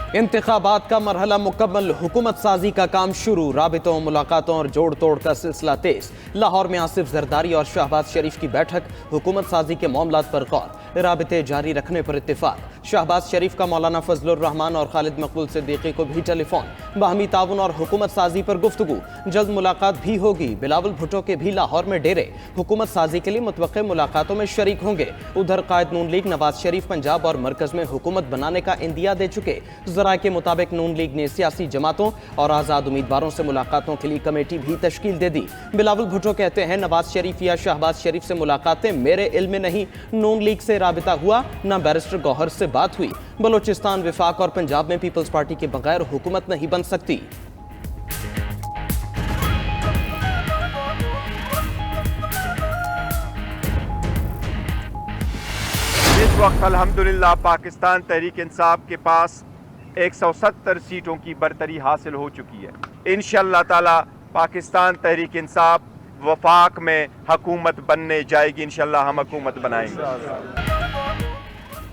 इंतखाबात का मरहला मुकम्मल, हुकूमत साजी का काम शुरू। राबितों, मुलाकातों और जोड़ तोड़ का सिलसिला तेज। लाहौर में आसिफ जरदारी और शहबाज शरीफ की बैठक, हुकूमत साजी के मामलात पर गौर। राबिते जारी रखने पर इत्तेफाक। शहबाज शरीफ का मौलाना फजलुर रहमान और खालिद मकबूल सिद्दीकी को भी टेलीफोन। बाहमी ताउन और हुकूमत साजी पर गुफ्तगू। जल्द मुलाकात भी होगी। बिलावल भुट्टो के भी लाहौर में डेरे। हुकूमत साजी के लिए मुतवक्के मुलाकातों में शरीक होंगे। उधर कायद नून लीग नवाज शरीफ पंजाब और मरकज में हुकूमत बनाने का इंदिया दे चुके। ज़राए के मुताबिक नून लीग ने सियासी जमातों और आज़ाद उम्मीदवारों से मुलाकातों के लिए कमेटी भी तश्कील दे दी। बिलावल भुट्टो कहते हैं, नवाज शरीफ या शहबाज शरीफ से मुलाकातें मेरे इल्म में नहीं। नून लीग से राबिता हुआ, न बैरिस्टर गौहर से बात हुई। बलोचिस्तान, विफाक और पंजाब में पीपल्स पार्टी के बगैर हुकूमत नहीं बन सकती। इस वक्त अल्हम्दुलिल्लाह पाकिस्तान तहरीक इंसाफ के पास 170 सीटों की बरतरी हासिल हो चुकी है। इंशाअल्लाह ताला पाकिस्तान तहरीक इंसाफ वफाक में हुकूमत बनने जाएगी। इंशाअल्लाह हम हुकूमत बनाएंगे।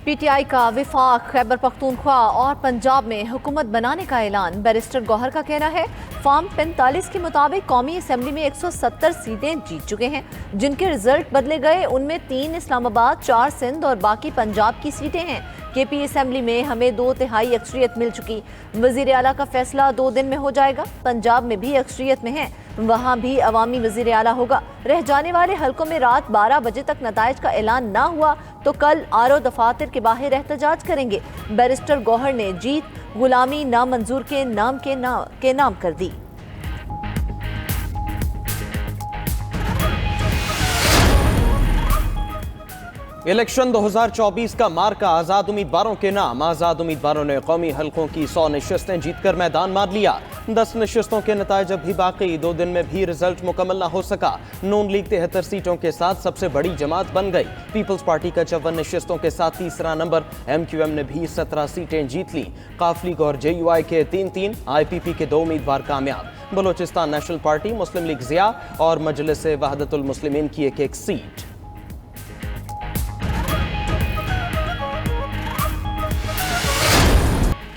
पीटीआई का विफाक, खैबर पख्तूनख्वा और पंजाब में हुकूमत बनाने का ऐलान। बैरिस्टर गौहर का कहना है, फॉर्म 45 के मुताबिक कौमी असम्बली में 170 सीटें जीत चुके हैं। जिनके रिजल्ट बदले गए उनमें 3 इस्लामाबाद, 4 सिंध और बाकी पंजाब की सीटें हैं। केपी असम्बली में हमें 2/3 अक्सरियत मिल चुकी। वजीर आला का फैसला 2 दिन में हो जाएगा। पंजाब में भी अक्सरियत में है, वहाँ भी अवामी वजीर आला होगा। रह जाने वाले हलकों में रात 12 बजे तक नताइज का ऐलान ना हुआ तो कल आरओ दफातर के बाहर एहतजाज करेंगे। बैरिस्टर गौहर ने जीत गुलामी नामंजूर के नाम कर दी। इलेक्शन 2024 का मार्का आज़ाद उम्मीदवारों के नाम। आज़ाद उम्मीदवारों ने कौमी हलकों की 100 नशिस्तें जीतकर मैदान मार लिया। 10 नशिस्तों के नताइज अब भी बाकी। 2 दिन में भी रिजल्ट मुकम्मल न हो सका। नून लीग 73 सीटों के साथ सबसे बड़ी जमात बन गई। पीपल्स पार्टी का 54 नशिस्तों के साथ तीसरा नंबर। MQM ने भी 17 सीटें जीत ली। काफ लीग और JUI के 3-3, IPP के 2 उम्मीदवार कामयाब। बलोचिस्तान नेशनल पार्टी, मुस्लिम लीग ज़िया और मजलिस वहदतुल मुस्लिमीन की 1-1 सीट।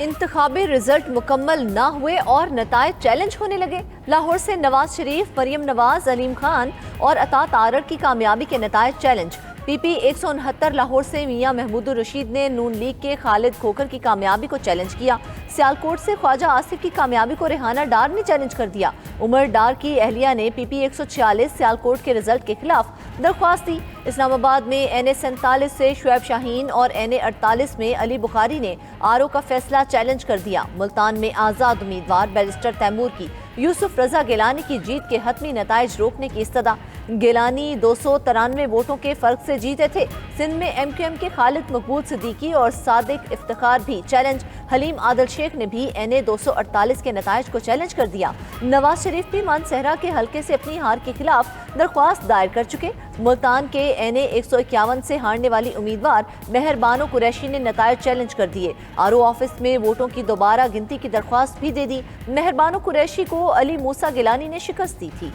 इंतखाबी रिजल्ट मुकम्मल ना हुए और नताइज चैलेंज होने लगे। लाहौर से नवाज शरीफ, मरियम नवाज, अलीम खान और अता तारड़ की कामयाबी के नताइज चैलेंज। PP 169 लाहौर से मियां महमूदुर रशीद ने नून लीग के खालिद खोखर की कामयाबी को चैलेंज किया। सियालकोट से ख्वाजा आसिफ की कामयाबी को रेहाना डार ने चैलेंज कर दिया। उमर डार की अहलिया ने PP 146 सियालकोट के रिजल्ट के खिलाफ दरख्वास्त दी। इस्लामाबाद में NA 47 से शुएब शाहीन और NA 48 में अली बुखारी ने आरओ का फैसला चैलेंज कर दिया। मुल्तान में आज़ाद उम्मीदवार बैरिस्टर तैमूर की यूसुफ रजा गिलानी की जीत के हतमी नताइज रोकने की इस्तदा। गिलानी 293 वोटों के फर्क से जीते थे। सिंध में MQM के खालिद मकबूल सिद्दीकी और सादिक इफ्तिखार भी चैलेंज। हलीम आदिल शेख ने भी NA 248 के नताइज को चैलेंज कर दिया। नवाज शरीफ भी मानसहरा के हलके से अपनी हार के खिलाफ दरख्वास्त दायर कर चुके। मुल्तान के NA 151 से हारने वाली उम्मीदवार मेहरबानो कुरैशी ने नताइज चैलेंज कर दिए। आरओ ऑफिस में वोटों की दोबारा गिनती की दरख्वास्त भी दे दी। मेहरबानो कुरैशी को अली मूसा गिलानी ने शिकस्त दी थी।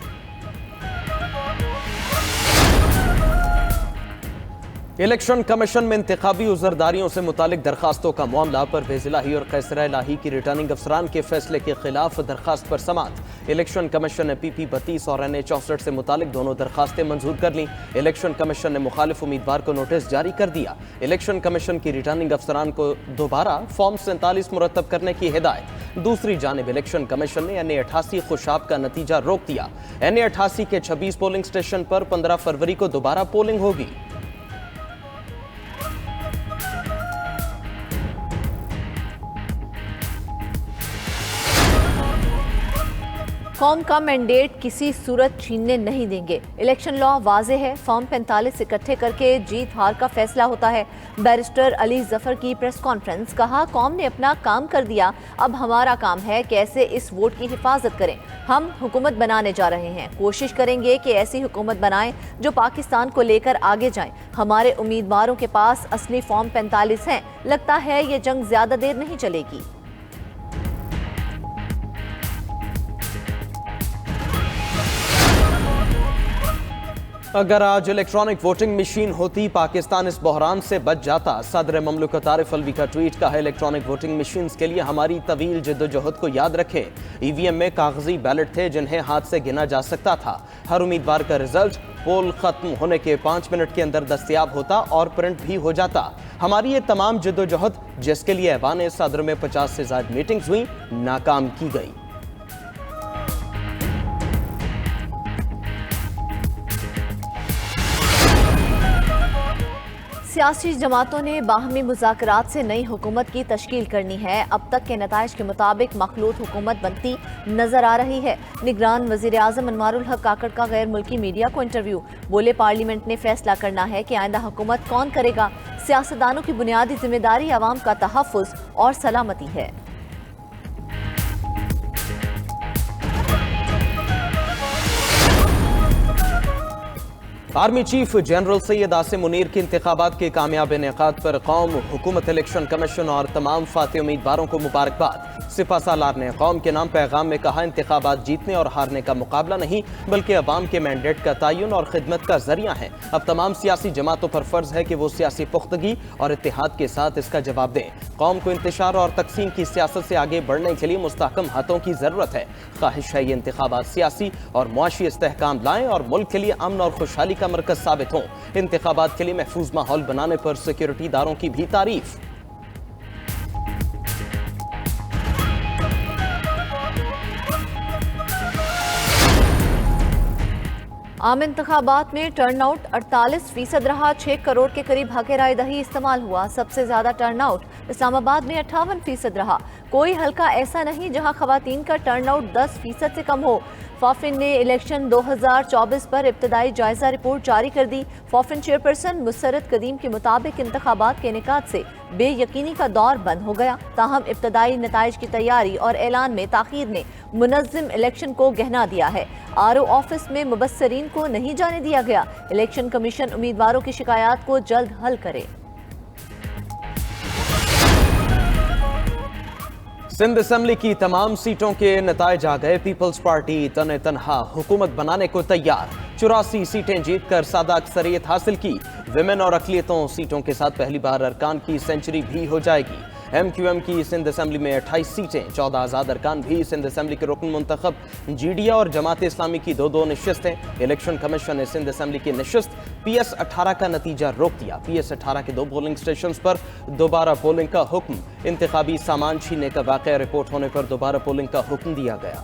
इलेक्शन कमीशन में इंतखाबी उज़रदारियों से मुतालिक दरखास्तों का मामला। परवेज़ इलाही और कैसरा इलाही की रिटर्निंग अफसरान के फैसले के खिलाफ दरखास्त पर समाअत। इलेक्शन कमीशन ने PP 32 और NA 64 से मुतालिक दोनों दरखास्तें मंजूर कर लीं। इलेक्शन कमीशन ने मुखालिफ उम्मीदवार को नोटिस जारी कर दिया। इलेक्शन कमीशन की रिटर्निंग अफसरान को दोबारा फॉर्म 47 मुरतब करने की हिदायत। दूसरी जानिब इलेक्शन कमीशन ने NA 88 खुशाब का नतीजा रोक दिया। NA 88 के 26 पोलिंग स्टेशन पर 15 फरवरी को दोबारा पोलिंग होगी। कौम का मैंडेट किसी सूरत छीनने नहीं देंगे। इलेक्शन लॉ वाज़ेह है। फॉर्म 45 इकट्ठे करके जीत हार का फैसला होता है। बैरिस्टर अली जफर की प्रेस कॉन्फ्रेंस। कहा, कौम ने अपना काम कर दिया, अब हमारा काम है कैसे इस वोट की हिफाजत करें। हम हुकूमत बनाने जा रहे हैं, कोशिश करेंगे कि ऐसी हुकूमत बनाएं जो पाकिस्तान को लेकर आगे जाएं। हमारे उम्मीदवारों के पास असली फॉर्म 45 हैं। लगता है ये जंग ज्यादा देर नहीं चलेगी। اگر آج الیکٹرانک ووٹنگ مشین ہوتی پاکستان اس بحران سے بچ جاتا۔ صدر مملکت عارف الوی کا ٹویٹ کا ہے الیکٹرانک ووٹنگ مشینز کے لیے ہماری طویل جدوجہد کو یاد رکھیں۔ ای وی ایم میں کاغذی بیلٹ تھے جنہیں ہاتھ سے گنا جا سکتا تھا۔ ہر امیدوار کا رزلٹ پول ختم ہونے کے 5 منٹ کے اندر دستیاب ہوتا اور پرنٹ بھی ہو جاتا۔ ہماری یہ تمام جدوجہد جس کے لیے ایوان صدر میں 50 سے زائد میٹنگز ہوئیں ناکام کی گئی۔ سیاسی جماعتوں نے باہمی مذاکرات سے نئی حکومت کی تشکیل کرنی ہے۔ اب تک کے نتائج کے مطابق مخلوط حکومت بنتی نظر آ رہی ہے۔ نگران وزیر اعظم انوار الحق کاکڑ کا غیر ملکی میڈیا کو انٹرویو، بولے پارلیمنٹ نے فیصلہ کرنا ہے کہ آئندہ حکومت کون کرے گا۔ سیاستدانوں کی بنیادی ذمہ داری عوام کا تحفظ اور سلامتی ہے۔ Army chief general Syed Asim Munir کے انتخابات کے کامیاب انعقاد پر قوم، حکومت، الیکشن کمیشن اور تمام فاتح امیدواروں کو مبارکباد۔ سپہ سالار نے قوم کے نام پیغام میں کہا، انتخابات جیتنے اور ہارنے کا مقابلہ نہیں بلکہ عوام کے مینڈیٹ کا تعین اور خدمت کا ذریعہ ہے۔ اب تمام سیاسی جماعتوں پر فرض ہے کہ وہ سیاسی پختگی اور اتحاد کے ساتھ اس کا جواب دیں۔ قوم کو انتشار اور تقسیم کی سیاست سے آگے بڑھنے کے لیے مستحکم ہاتھوں کی ضرورت ہے۔ خواہش ہے یہ انتخابات سیاسی اور معاشی استحکام لائیں اور ملک کے لیے امن اور خوشحالی کا مرکز ثابت ہوں۔ انتخابات کے لیے محفوظ ماحول بنانے پر سیکیورٹی داروں کی بھی تعریف۔ عام انتخابات میں ٹرن آؤٹ 48% رہا۔ 6 کروڑ کے قریب حق رائے دہی استعمال ہوا۔ سب سے زیادہ ٹرن آؤٹ اسلام آباد میں 58% رہا۔ کوئی حلقہ ایسا نہیں جہاں خواتین کا ٹرن آؤٹ 10% سے کم ہو۔ فوفن نے الیکشن 2024 پر ابتدائی جائزہ رپورٹ جاری کر دی۔ فوفن چیئرپرسن مسرت قدیم کے مطابق انتخابات کے انعقاد سے بے یقینی کا دور بند ہو گیا، تاہم ابتدائی نتائج کی تیاری اور اعلان میں تاخیر نے منظم الیکشن کو گہنا دیا ہے۔ آر او آفس میں مبصرین کو نہیں جانے دیا گیا۔ الیکشن کمیشن امیدواروں کی شکایات کو جلد حل کرے۔ سندھ اسمبلی کی تمام سیٹوں کے نتائج آ گئے۔ پیپلز پارٹی تن تنہا حکومت بنانے کو تیار۔ 84 سیٹیں جیت کر سادہ اکثریت حاصل کی۔ ویمن اور اقلیتوں سیٹوں کے ساتھ پہلی بار ارکان کی سینچری بھی ہو جائے گی۔ ایم کیو ایم کی سندھ اسمبلی میں 28 سیٹیں، 14 آزاد ارکان بھی سندھ اسمبلی کے رکن منتخب۔ جی ڈی اے اور جماعت اسلامی کی 2 نشستیں۔ الیکشن کمیشن نے سندھ اسمبلی کی نشست پی ایس 18 کا نتیجہ روک دیا۔ پی ایس 18 کے 2 پولنگ اسٹیشنز پر دوبارہ پولنگ کا حکم۔ انتخابی سامان چھیننے کا واقعہ رپورٹ ہونے پر دوبارہ پولنگ کا حکم دیا گیا۔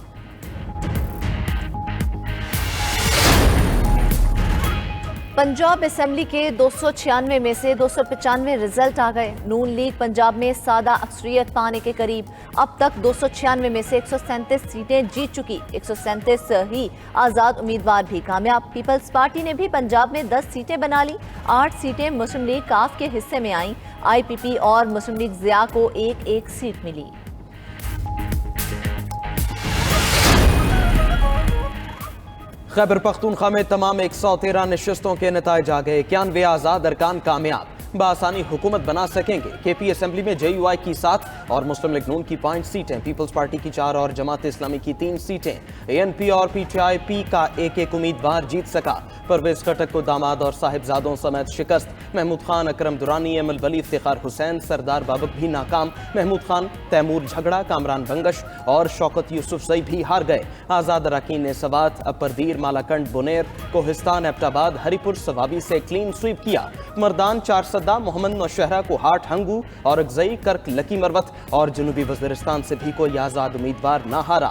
پنجاب اسمبلی کے 296 میں سے 295 رزلٹ آ گئے۔ نون لیگ پنجاب میں سادہ اکثریت پانے کے قریب۔ اب تک 296 میں سے 137 سیٹیں جیت چکی۔ 137 ہی آزاد امیدوار بھی کامیاب۔ پیپلز پارٹی نے بھی پنجاب میں 10 سیٹیں بنا لی۔ 8 سیٹیں مسلم لیگ کاف کے حصے میں آئیں۔ آئی پی پی اور مسلم لیگ ضیاء کو 1 سیٹ ملی۔ خیبر پختونخوا میں تمام 113 نشستوں کے نتائج آ گئے۔ 91 آزاد ارکان کامیاب، بآسانی حکومت بنا سکیں گے۔ کے پی اسمبلی میں جے یو آئی کی 7 اور مسلم لیگ نون کی 5 سیٹیں، پیپلز پارٹی کی 4 اور جماعت اسلامی کی 3 سیٹیں۔ اے این پی اور پی ٹی آئی پی کا 1 امیدوار جیت سکا۔ پرویز خٹک کو داماد اور صاحبزادوں سمیت شکست۔ محمود خان، اکرم درانی، ایم الولی، افتخار حسین، سردار بابک بھی ناکام۔ محمود خان، تیمور جھگڑا، کامران بنگش اور شوکت یوسف زئی بھی ہار گئے۔ آزاد اراکین نے سوات، اپردیر، مالاکنڈ، بنیر، کوہستان، ایبٹ آباد، ہری پور، سوابی سے کلین سویپ کیا۔ مردان، چارسدہ، محمد نوشہرہ، کوہاٹ، ہنگو اور اگزئی، کرک، لکی مروت اور جنوبی وزیرستان سے بھی کوئی آزاد امیدوار نہ ہارا۔